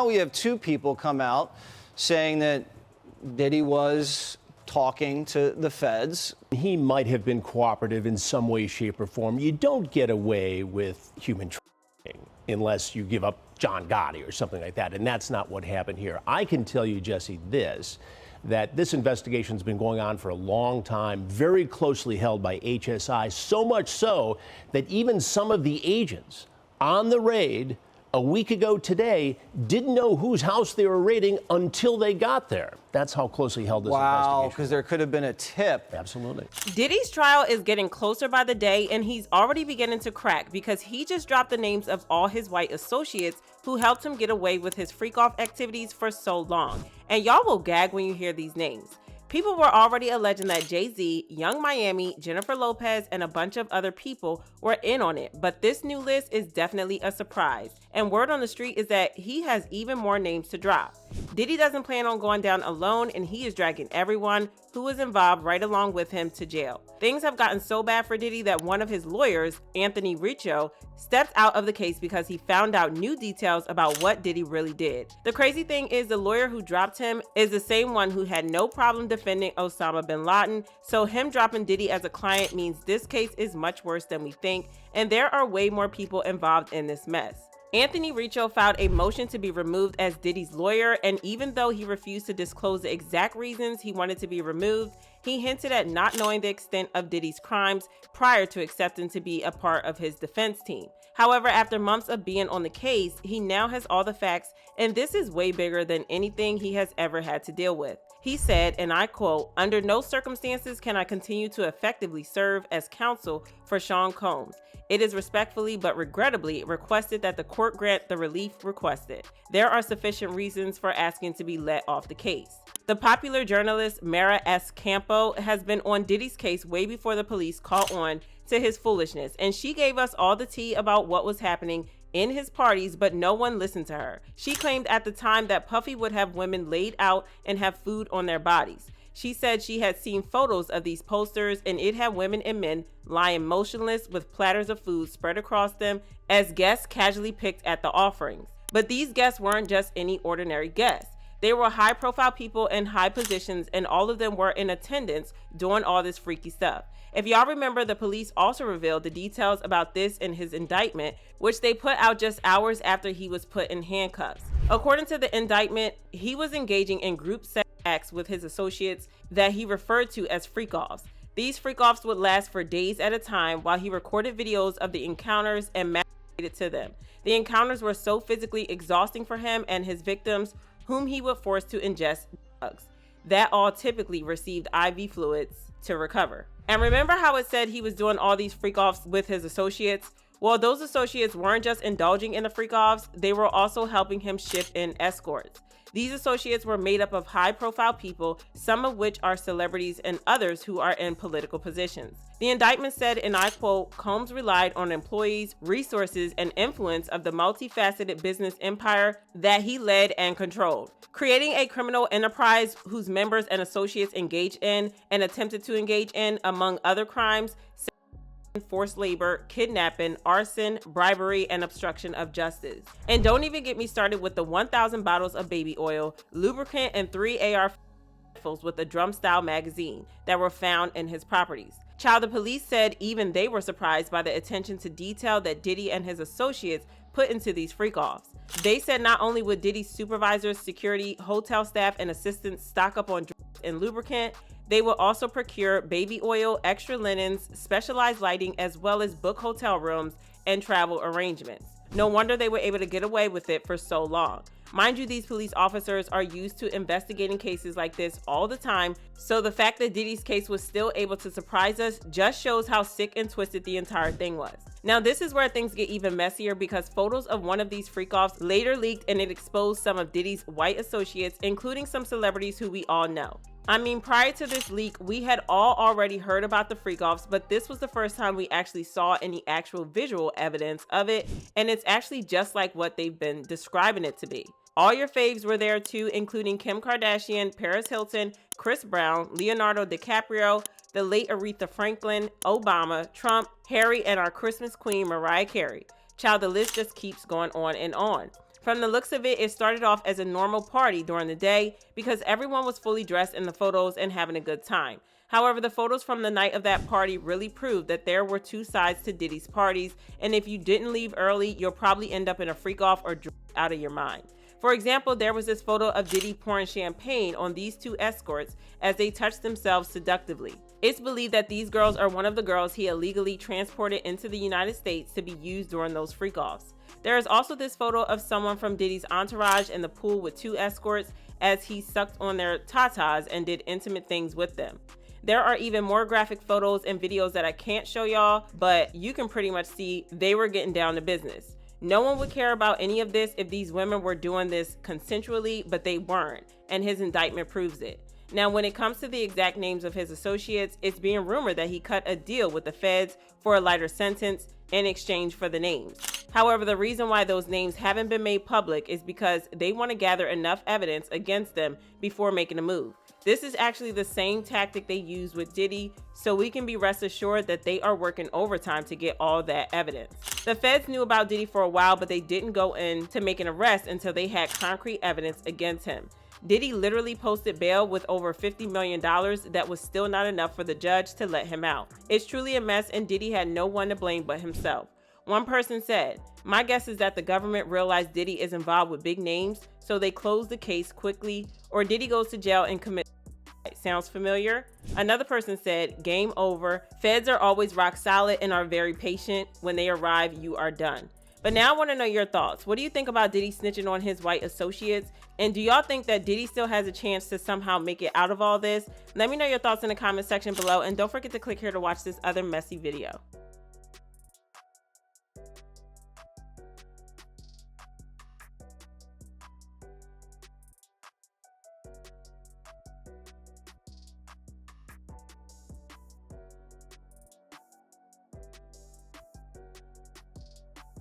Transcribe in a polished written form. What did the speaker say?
now we have two people come out saying that Diddy was talking to the feds. He might have been cooperative in some way, shape, or form. You don't get away with human trafficking unless you give up John Gotti or something like that, and that's not what happened here. I can tell you, Jesse, that this investigation's been going on for a long time, very closely held by HSI, so much so that even some of the agents on the raid a week ago today didn't know whose house they were raiding until they got there. That's how closely held this investigation. Wow, because there could have been a tip. Absolutely. Diddy's trial is getting closer by the day, and he's already beginning to crack because he just dropped the names of all his white associates who helped him get away with his freak-off activities for so long. And y'all will gag when you hear these names. People were already alleging that Jay-Z, Young Miami, Jennifer Lopez, and a bunch of other people were in on it, but this new list is definitely a surprise. And word on the street is that he has even more names to drop. Diddy doesn't plan on going down alone, and he is dragging everyone who was involved right along with him to jail. Things have gotten so bad for Diddy that one of his lawyers, Anthony Riccio, stepped out of the case because he found out new details about what Diddy really did. The crazy thing is the lawyer who dropped him is the same one who had no problem defending Osama bin Laden, so him dropping Diddy as a client means this case is much worse than we think, and there are way more people involved in this mess. Anthony Riccio filed a motion to be removed as Diddy's lawyer, and even though he refused to disclose the exact reasons he wanted to be removed, he hinted at not knowing the extent of Diddy's crimes prior to accepting to be a part of his defense team. However, after months of being on the case, he now has all the facts, and this is way bigger than anything he has ever had to deal with. He said, and I quote, "Under no circumstances can I continue to effectively serve as counsel for Sean Combs. It is respectfully but regrettably requested that the court grant the relief requested. There are sufficient reasons for asking to be let off the case." The popular journalist Mara S. Campo has been on Diddy's case way before the police caught on to his foolishness, and she gave us all the tea about what was happening in his parties, but no one listened to her. She claimed at the time that Puffy would have women laid out and have food on their bodies. She said she had seen photos of these posters, and it had women and men lying motionless with platters of food spread across them as guests casually picked at the offerings. But these guests weren't just any ordinary guests. They were high-profile people in high positions, and all of them were in attendance doing all this freaky stuff. If y'all remember, the police also revealed the details about this in his indictment, which they put out just hours after he was put in handcuffs. According to the indictment, he was engaging in group sex acts with his associates that he referred to as freak-offs. These freak-offs would last for days at a time while he recorded videos of the encounters and masturbated to them. The encounters were so physically exhausting for him and his victims, whom he would force to ingest drugs that all typically received IV fluids to recover. And remember how it said he was doing all these freak-offs with his associates? Well, those associates weren't just indulging in the freak-offs, they were also helping him ship in escorts. These associates were made up of high-profile people, some of which are celebrities and others who are in political positions. The indictment said, and I quote, "Combs relied on employees, resources, and influence of the multifaceted business empire that he led and controlled, creating a criminal enterprise whose members and associates engaged in and attempted to engage in, among other crimes, forced labor, kidnapping, arson, bribery, and obstruction of justice." And don't even get me started with the 1,000 bottles of baby oil, lubricant, and 3 AR rifles with a drum-style magazine that were found in his properties. Child, the police said even they were surprised by the attention to detail that Diddy and his associates put into these freak-offs. They said not only would Diddy's supervisors, security, hotel staff, and assistants stock up on drugs and lubricant, they will also procure baby oil, extra linens, specialized lighting, as well as book hotel rooms and travel arrangements. No wonder they were able to get away with it for so long. Mind you, these police officers are used to investigating cases like this all the time, so the fact that Diddy's case was still able to surprise us just shows how sick and twisted the entire thing was. Now, this is where things get even messier because photos of one of these freak-offs later leaked, and it exposed some of Diddy's white associates, including some celebrities who we all know. I mean, prior to this leak, we had all already heard about the freak-offs, but this was the first time we actually saw any actual visual evidence of it, and it's actually just like what they've been describing it to be. All your faves were there too, including Kim Kardashian, Paris Hilton, Chris Brown, Leonardo DiCaprio, the late Aretha Franklin, Obama, Trump, Harry, and our Christmas queen, Mariah Carey. Child, the list just keeps going on and on. From the looks of it, it started off as a normal party during the day because everyone was fully dressed in the photos and having a good time. However, the photos from the night of that party really proved that there were two sides to Diddy's parties, and if you didn't leave early, you'll probably end up in a freak off or out of your mind. For example, there was this photo of Diddy pouring champagne on these two escorts as they touched themselves seductively. It's believed that these girls are one of the girls he illegally transported into the United States to be used during those freak-offs. There is also this photo of someone from Diddy's entourage in the pool with two escorts as he sucked on their tatas and did intimate things with them. There are even more graphic photos and videos that I can't show y'all, but you can pretty much see they were getting down to business. No one would care about any of this if these women were doing this consensually, but they weren't, and his indictment proves it. Now, when it comes to the exact names of his associates, it's being rumored that he cut a deal with the feds for a lighter sentence in exchange for the names. However, the reason why those names haven't been made public is because they want to gather enough evidence against them before making a move. This is actually the same tactic they used with Diddy, so we can be rest assured that they are working overtime to get all that evidence. The feds knew about Diddy for a while, but they didn't go in to make an arrest until they had concrete evidence against him. Diddy literally posted bail with over $50 million that was still not enough for the judge to let him out. It's truly a mess, and Diddy had no one to blame but himself. One person said, "My guess is that the government realized Diddy is involved with big names, so they closed the case quickly, or Diddy goes to jail and commits." Sounds familiar? Another person said, "Game over. Feds are always rock solid and are very patient. When they arrive, you are done." But now I want to know your thoughts. What do you think about Diddy snitching on his white associates? And do y'all think that Diddy still has a chance to somehow make it out of all this? Let me know your thoughts in the comment section below, and don't forget to click here to watch this other messy video.